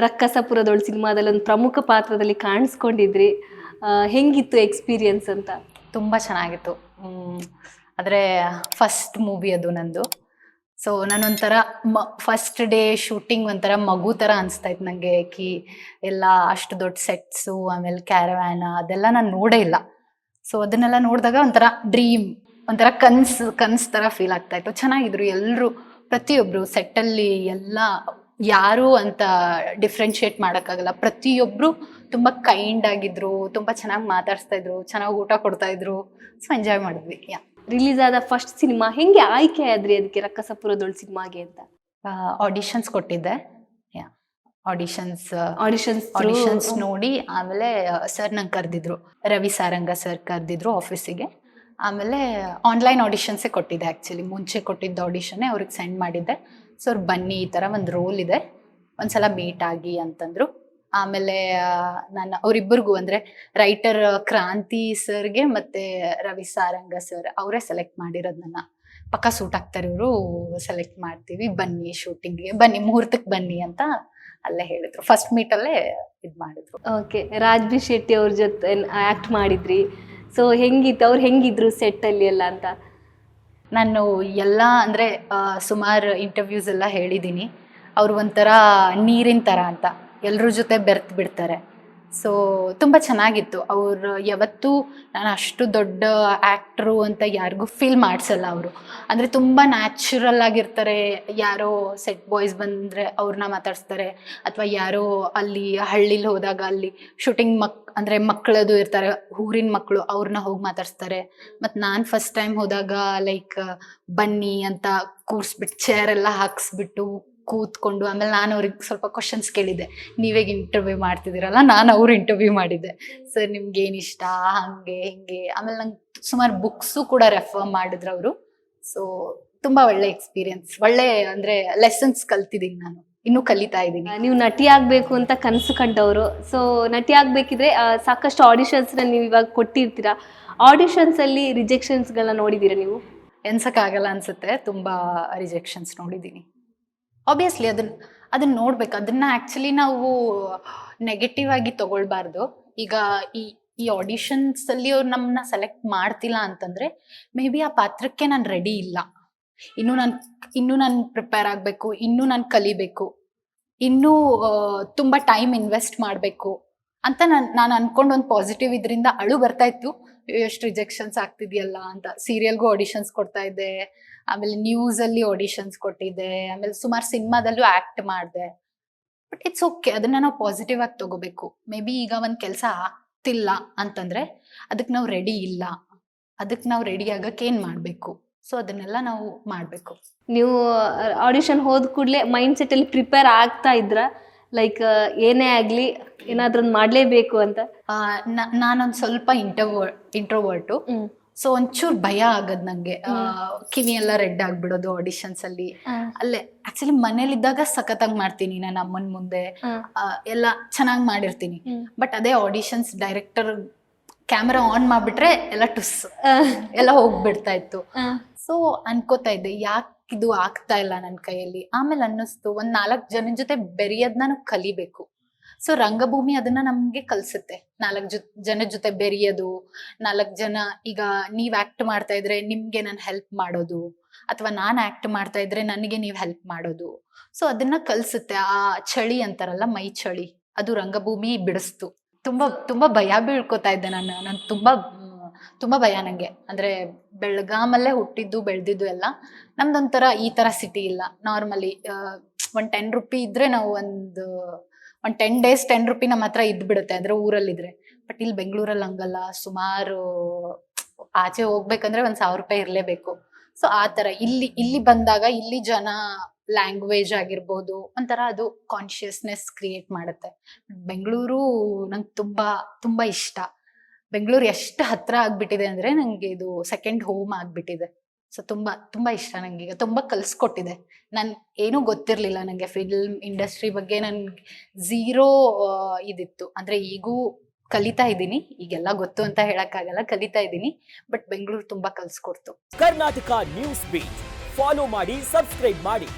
ರಕ್ಕಸಪುರದೊಳು ಸಿನಿಮಾದಲ್ಲಿ ಒಂದು ಪ್ರಮುಖ ಪಾತ್ರದಲ್ಲಿ ಕಾಣಿಸ್ಕೊಂಡಿದ್ರಿ. ಹೆಂಗಿತ್ತು ಎಕ್ಸ್ಪೀರಿಯನ್ಸ್ ಅಂತ? ತುಂಬ ಚೆನ್ನಾಗಿತ್ತು. ಆದರೆ ಫಸ್ಟ್ ಮೂವಿ ಅದು ನಂದು. ಸೊ ನಾನೊಂಥರ ಫಸ್ಟ್ ಡೇ ಶೂಟಿಂಗ್ ಒಂಥರ ಮಗು ಥರ ಅನಿಸ್ತಾ ಇತ್ತು ನನಗೆ. ಎಲ್ಲ ಅಷ್ಟು ದೊಡ್ಡ ಸೆಟ್ಸು, ಆಮೇಲೆ ಕ್ಯಾರವ್ಯಾನ ಅದೆಲ್ಲ ನಾನು ನೋಡೇ ಇಲ್ಲ. ಸೊ ಅದನ್ನೆಲ್ಲ ನೋಡಿದಾಗ ಒಂಥರ ಡ್ರೀಮ್, ಒಂಥರ ಕನ್ಸು ಥರ ಫೀಲ್ ಆಗ್ತಾ ಇತ್ತು. ಚೆನ್ನಾಗಿದ್ರು ಎಲ್ಲರೂ, ಪ್ರತಿಯೊಬ್ಬರು ಸೆಟ್ಟಲ್ಲಿ ಎಲ್ಲ ಯಾರು ಅಂತ ಡಿಫ್ರೆನ್ಶಿಯೇಟ್ ಮಾಡೋಕ್ಕಾಗಲ್ಲ. ಪ್ರತಿಯೊಬ್ಬರು ತುಂಬ ಕೈಂಡ್ ಆಗಿದ್ರು, ತುಂಬ ಚೆನ್ನಾಗಿ ಮಾತಾಡಿಸ್ತಾ ಇದ್ರು, ಚೆನ್ನಾಗಿ ಊಟ ಕೊಡ್ತಾ ಇದ್ರು. ಸೊ ಎಂಜಾಯ್ ಮಾಡಿದ್ವಿ. ರಿಲೀಸ್ ಆದ ಫಸ್ಟ್ ಸಿನಿಮಾ ಹೆಂಗೆ ಆಯ್ಕೆ ಆದ್ರಿ ಅದಕ್ಕೆ ರಕ್ಕಸಪುರದೊಳು ಸಿನಿಮಾಗೆ ಅಂತ? ಆಡಿಷನ್ಸ್ ಕೊಟ್ಟಿದ್ದೆ. ಆಡಿಷನ್ಸ್ ನೋಡಿ ಆಮೇಲೆ ಸರ್ ನಂಗೆ ಕರೆದಿದ್ರು, ರವಿ ಸಾರಂಗ ಸರ್ ಕರೆದಿದ್ರು ಆಫೀಸಿಗೆ. ಆಮೇಲೆ ಆನ್ಲೈನ್ ಆಡಿಷನ್ಸೇ ಕೊಟ್ಟಿದ್ದೆ. ಆ್ಯಕ್ಚುಲಿ ಮುಂಚೆ ಕೊಟ್ಟಿದ್ದ ಆಡಿಷನ್ನೇ ಅವ್ರಿಗೆ ಸೆಂಡ್ ಮಾಡಿದ್ದೆ. ಸೊ ಅವ್ರು ಬನ್ನಿ, ಈ ಥರ ಒಂದು ರೋಲ್ ಇದೆ, ಒಂದ್ಸಲ ಮೀಟ್ ಆಗಿ ಅಂತಂದರು. ಆಮೇಲೆ ನಾನು ಅವರಿಬ್ಬರಿಗೂ ಅಂದರೆ ರೈಟರ್ ಕ್ರಾಂತಿ ಸರ್ಗೆ ಮತ್ತು ರವಿ ಸಾರಂಗ ಸರ್ ಅವರೇ ಸೆಲೆಕ್ಟ್ ಮಾಡಿರೋದು. ನನ್ನ ಪಕ್ಕ ಸೂಟ್ ಆಗ್ತಾರೆ ಇವರು, ಸೆಲೆಕ್ಟ್ ಮಾಡ್ತೀವಿ, ಬನ್ನಿ ಶೂಟಿಂಗ್ಗೆ, ಬನ್ನಿ ಮುಹೂರ್ತಕ್ಕೆ ಬನ್ನಿ ಅಂತ ಅಲ್ಲೇ ಹೇಳಿದ್ರು. ಫಸ್ಟ್ ಮೀಟಲ್ಲೇ ಇದು ಮಾಡಿದ್ರು. ಓಕೆ, ರಾಜ್ಬಿ ಶೆಟ್ಟಿ ಅವ್ರ ಜೊತೆ ಆ್ಯಕ್ಟ್ ಮಾಡಿದ್ರಿ. ಸೊ ಹೆಂಗಿತ್ತು, ಅವ್ರು ಹೆಂಗಿದ್ರು ಸೆಟ್ಟಲ್ಲಿ ಎಲ್ಲ ಅಂತ? ನಾನು ಎಲ್ಲ ಅಂದರೆ ಸುಮಾರು ಇಂಟರ್ವ್ಯೂಸ್ ಎಲ್ಲ ಹೇಳಿದ್ದೀನಿ. ಅವ್ರು ಒಂಥರ ನೀರಿನ ಥರ ಅಂತ, ಎಲ್ಲರ ಜೊತೆ ಬೆರ್ತು ಬಿಡ್ತಾರೆ. ಸೊ ತುಂಬ ಚೆನ್ನಾಗಿತ್ತು. ಅವರು ಯಾವತ್ತೂ ನಾನು ಅಷ್ಟು ದೊಡ್ಡ ಆ್ಯಕ್ಟ್ರು ಅಂತ ಯಾರಿಗೂ ಫೀಲ್ ಮಾಡಿಸಲ್ಲ. ಅವರು ಅಂದರೆ ತುಂಬ ನ್ಯಾಚುರಲ್ ಆಗಿರ್ತಾರೆ. ಯಾರೋ ಸೆಟ್ ಬಾಯ್ಸ್ ಬಂದರೆ ಅವ್ರನ್ನ ಮಾತಾಡಿಸ್ತಾರೆ, ಅಥವಾ ಯಾರೋ ಅಲ್ಲಿ ಹಳ್ಳಿಲಿ ಹೋದಾಗ ಅಲ್ಲಿ ಶೂಟಿಂಗ್ ಅಂದರೆ ಮಕ್ಕಳದು ಇರ್ತಾರೆ, ಊರಿನ ಮಕ್ಕಳು, ಅವ್ರನ್ನ ಹೋಗಿ ಮಾತಾಡಿಸ್ತಾರೆ. ಮತ್ತು ನಾನು ಫಸ್ಟ್ ಟೈಮ್ ಹೋದಾಗ ಲೈಕ್ ಬನ್ನಿ ಅಂತ ಕೂರಿಸ್ಬಿಟ್ಟು ಚೇರೆಲ್ಲ ಹಾಕಿಸ್ಬಿಟ್ಟು ಕೂತ್ಕೊಂಡು, ಆಮೇಲೆ ನಾನು ಅವ್ರಿಗೆ ಸ್ವಲ್ಪ ಕ್ವಶನ್ಸ್ ಕೇಳಿದ್ದೆ. ನೀವೇಗ ಇಂಟರ್ವ್ಯೂ ಮಾಡ್ತಿದ್ದೀರಲ್ಲ, ನಾನು ಅವ್ರು ಇಂಟರ್ವ್ಯೂ ಮಾಡಿದ್ದೆ. ಸರ್ ನಿಮ್ಗೆ ಏನು ಇಷ್ಟ, ಹಾಗೆ ಹಿಂಗೆ. ಆಮೇಲೆ ನಂಗೆ ಸುಮಾರು ಬುಕ್ಸು ಕೂಡ ರೆಫರ್ ಮಾಡಿದ್ರು ಅವರು. ಸೊ ತುಂಬ ಒಳ್ಳೆ ಎಕ್ಸ್ಪೀರಿಯನ್ಸ್, ಒಳ್ಳೆ ಅಂದರೆ ಲೆಸನ್ಸ್ ಕಲ್ತಿದ್ದೀನಿ ನಾನು, ಇನ್ನೂ ಕಲಿತಾ ಇದ್ದೀನಿ. ನೀವು ನಟಿ ಆಗಬೇಕು ಅಂತ ಕನಸು ಕಂಡವರು. ಸೊ ನಟಿ ಆಗಬೇಕಿದ್ರೆ ಸಾಕಷ್ಟು ಆಡಿಷನ್ಸ್ನ ನೀವು ಇವಾಗ ಕೊಟ್ಟಿರ್ತೀರಾ. ಆಡಿಷನ್ಸಲ್ಲಿ ರಿಜೆಕ್ಷನ್ಸ್ಗಳನ್ನ ನೋಡಿದ್ದೀರಾ ನೀವು? ಎನ್ಸಕ್ಕಾಗಲ್ಲ ಅನಿಸುತ್ತೆ, ತುಂಬ ರಿಜೆಕ್ಷನ್ಸ್ ನೋಡಿದ್ದೀನಿ. ಆಬ್ವಿಯಸ್ಲಿ ಅದನ್ನ ನೋಡ್ಬೇಕು. ಅದನ್ನ ಆ್ಯಕ್ಚುಲಿ ನಾವು ನೆಗೆಟಿವ್ ಆಗಿ ತಗೊಳ್ಬಾರ್ದು. ಈಗ ಈ ಆಡಿಷನ್ಸಲ್ಲಿ ಅವ್ರು ನಮ್ಮನ್ನ ಸೆಲೆಕ್ಟ್ ಮಾಡ್ತಿಲ್ಲ ಅಂತಂದರೆ ಮೇ ಬಿ ಆ ಪಾತ್ರಕ್ಕೆ ನಾನು ರೆಡಿ ಇಲ್ಲ, ಇನ್ನೂ ನಾನು ಪ್ರಿಪೇರ್ ಆಗಬೇಕು, ಇನ್ನೂ ನಾನು ಕಲಿಬೇಕು, ಇನ್ನೂ ತುಂಬ ಟೈಮ್ ಇನ್ವೆಸ್ಟ್ ಮಾಡಬೇಕು ಅಂತ ನಾನು ಅಂದ್ಕೊಂಡು ಒಂದು ಪಾಸಿಟಿವ್ ಇದರಿಂದ ಅಳು ಬರ್ತಾಯಿತ್ತು. ಎಷ್ಟು ರಿಜೆಕ್ಷನ್ಸ್ ಆಗ್ತಿದೆಯಲ್ಲ ಅಂತ. ಸೀರಿಯಲ್ಗೂ ಆಡಿಷನ್ಸ್ ಕೊಡ್ತಾ ಇದ್ದೆ, ಆಮೇಲೆ ನ್ಯೂಸಲ್ಲಿ ಆಡಿಷನ್ಸ್ ಕೊಟ್ಟಿದ್ದೆ, ಆಮೇಲೆ ಸುಮಾರು ಸಿನಿಮಾದಲ್ಲೂ ಆ್ಯಕ್ಟ್ ಮಾಡಿದೆ. ಬಟ್ ಇಟ್ಸ್ ಓಕೆ, ಅದನ್ನು ನಾವು ಪಾಸಿಟಿವ್ ಆಗಿ ತಗೋಬೇಕು. ಮೇ ಬಿ ಈಗ ಒಂದು ಕೆಲಸ ಆಗ್ತಿಲ್ಲ ಅಂತಂದರೆ ಅದಕ್ಕೆ ನಾವು ರೆಡಿ ಇಲ್ಲ, ಅದಕ್ಕೆ ನಾವು ರೆಡಿ ಆಗೋಕ್ಕೆ ಏನು ಮಾಡಬೇಕು, ಸೊ ಅದನ್ನೆಲ್ಲ ನಾವು ಮಾಡಬೇಕು. ನೀವು ಆಡಿಷನ್ ಹೋದ ಕೂಡಲೇ ಮೈಂಡ್ ಸೆಟ್ಟಲ್ಲಿ ಪ್ರಿಪೇರ್ ಆಗ್ತಾ ಇದ್ರ, ಲೈಕ್ ಏನೇ ಆಗಲಿ ಏನಾದ್ರೂ ಮಾಡಲೇಬೇಕು ಅಂತ? ನಾನೊಂದು ಸ್ವಲ್ಪ ಇಂಟ್ರೋವರ್ಟು. ಸೊ ಒಂಚೂರು ಭಯ ಆಗದ್ ನಂಗೆ. ಕಿವಿ ಎಲ್ಲ ರೆಡ್ ಆಗ್ಬಿಡೋದು ಆಡಿಷನ್ಸ್ ಅಲ್ಲಿ. ಅಲ್ಲೇ ಆಕ್ಚುಲಿ ಮನೇಲಿದ್ದಾಗ ಸಖತ್ತಾಗಿ ಮಾಡ್ತೀನಿ, ನಾನು ಅಮ್ಮನ ಮುಂದೆ ಎಲ್ಲ ಚೆನ್ನಾಗಿ ಮಾಡಿರ್ತೀನಿ. ಬಟ್ ಅದೇ ಆಡಿಷನ್ಸ್ ಡೈರೆಕ್ಟರ್ ಕ್ಯಾಮ್ರಾ ಆನ್ ಮಾಡ್ಬಿಟ್ರೆ ಎಲ್ಲ ಟುಸ್ ಎಲ್ಲ ಹೋಗ್ಬಿಡ್ತಾ ಇತ್ತು. ಸೊ ಅನ್ಕೋತಾ ಇದ್ದೆ, ಯಾಕೆ ಇದು ಆಗ್ತಾ ಇಲ್ಲ ನನ್ನ ಕೈಯಲ್ಲಿ. ಆಮೇಲೆ ಅನ್ನಿಸ್ತು, ಒಂದು 4 ಜನದ ಜೊತೆ ಬೆರೆಯೋದ್ ನಾನು ಕಲಿಬೇಕು. ಸೊ ರಂಗಭೂಮಿ ಅದನ್ನ ನಮ್ಗೆ ಕಲ್ಸುತ್ತೆ. 4 ಜನದ ಜೊತೆ ಬೆರೆಯೋದು, 4 ಜನ, ಈಗ ನೀವ್ ಆಕ್ಟ್ ಮಾಡ್ತಾ ಇದ್ರೆ ನಿಮ್ಗೆ ನಾನು ಹೆಲ್ಪ್ ಮಾಡೋದು, ಅಥವಾ ನಾನು ಆಕ್ಟ್ ಮಾಡ್ತಾ ಇದ್ರೆ ನನಗೆ ನೀವು ಹೆಲ್ಪ್ ಮಾಡೋದು. ಸೊ ಅದನ್ನ ಕಲ್ಸುತ್ತೆ. ಆ ಚಳಿ ಅಂತಾರಲ್ಲ, ಮೈ ಚಳಿ, ಅದು ರಂಗಭೂಮಿ ಬಿಡಿಸ್ತು. ತುಂಬಾ ಭಯ ಬೀಳ್ಕೊತಾ ಇದ್ದೆ ನಾನು ತುಂಬಾ ಭಯ ನಂಗೆ. ಅಂದ್ರೆ ಬೆಳಗಾಮಲ್ಲೇ ಹುಟ್ಟಿದ್ದು ಬೆಳೆದಿದ್ದು ಎಲ್ಲ. ನಮ್ದೊಂಥರ ಈ ತರ ಸಿಟಿ ಇಲ್ಲ. ನಾರ್ಮಲಿ ಒಂದು 10 ರೂಪಾಯಿ ಇದ್ರೆ ನಾವು ಒಂದು 10 days 10 ರೂಪಾಯಿ ನಮ್ಮ ಹತ್ರ ಇದ್ಬಿಡುತ್ತೆ, ಅಂದ್ರೆ ಊರಲ್ಲಿದ್ರೆ. ಬಟ್ ಇಲ್ಲಿ ಬೆಂಗಳೂರಲ್ಲಿ ಹಂಗಲ್ಲ, ಸುಮಾರು ಆಚೆ ಹೋಗ್ಬೇಕಂದ್ರೆ 1,000 ರೂಪಾಯಿ ಇರಲೇಬೇಕು. ಸೊ ಆ ಥರ ಇಲ್ಲಿ ಬಂದಾಗ ಇಲ್ಲಿ ಜನ ಲ್ಯಾಂಗ್ವೇಜ್ ಆಗಿರ್ಬೋದು, ಒಂಥರ ಅದು ಕಾನ್ಷಿಯಸ್ನೆಸ್ ಕ್ರಿಯೇಟ್ ಮಾಡುತ್ತೆ. ಬೆಂಗಳೂರು ನಂಗೆ ತುಂಬ ಇಷ್ಟ. ಬೆಂಗಳೂರು ಎಷ್ಟು ಹತ್ರ ಆಗ್ಬಿಟ್ಟಿದೆ ಅಂದರೆ ನನಗೆ ಇದು ಸೆಕೆಂಡ್ ಹೋಮ್ ಆಗಿಬಿಟ್ಟಿದೆ. ಸೊ ತುಂಬ ಇಷ್ಟ ನಂಗೆ. ಈಗ ತುಂಬ ಕಲಿಸ್ಕೊಟ್ಟಿದೆ. ನಾನು ಏನೂ ಗೊತ್ತಿರಲಿಲ್ಲ, ನನಗೆ ಫಿಲ್ಮ್ ಇಂಡಸ್ಟ್ರಿ ಬಗ್ಗೆ ನನ್ಗೆ ಝೀರೋ ಇದಿತ್ತು. ಅಂದರೆ ಈಗೂ ಕಲಿತಾ ಇದ್ದೀನಿ, ಈಗೆಲ್ಲ ಗೊತ್ತು ಅಂತ ಹೇಳಕ್ಕಾಗಲ್ಲ, ಕಲಿತಾ ಇದ್ದೀನಿ. ಬಟ್ ಬೆಂಗಳೂರು ತುಂಬ ಕಲಿಸ್ಕೊಡ್ತು. ಕರ್ನಾಟಕ ನ್ಯೂಸ್ ಬೀಟ್ ಫಾಲೋ ಮಾಡಿ, ಸಬ್ಸ್ಕ್ರೈಬ್ ಮಾಡಿ.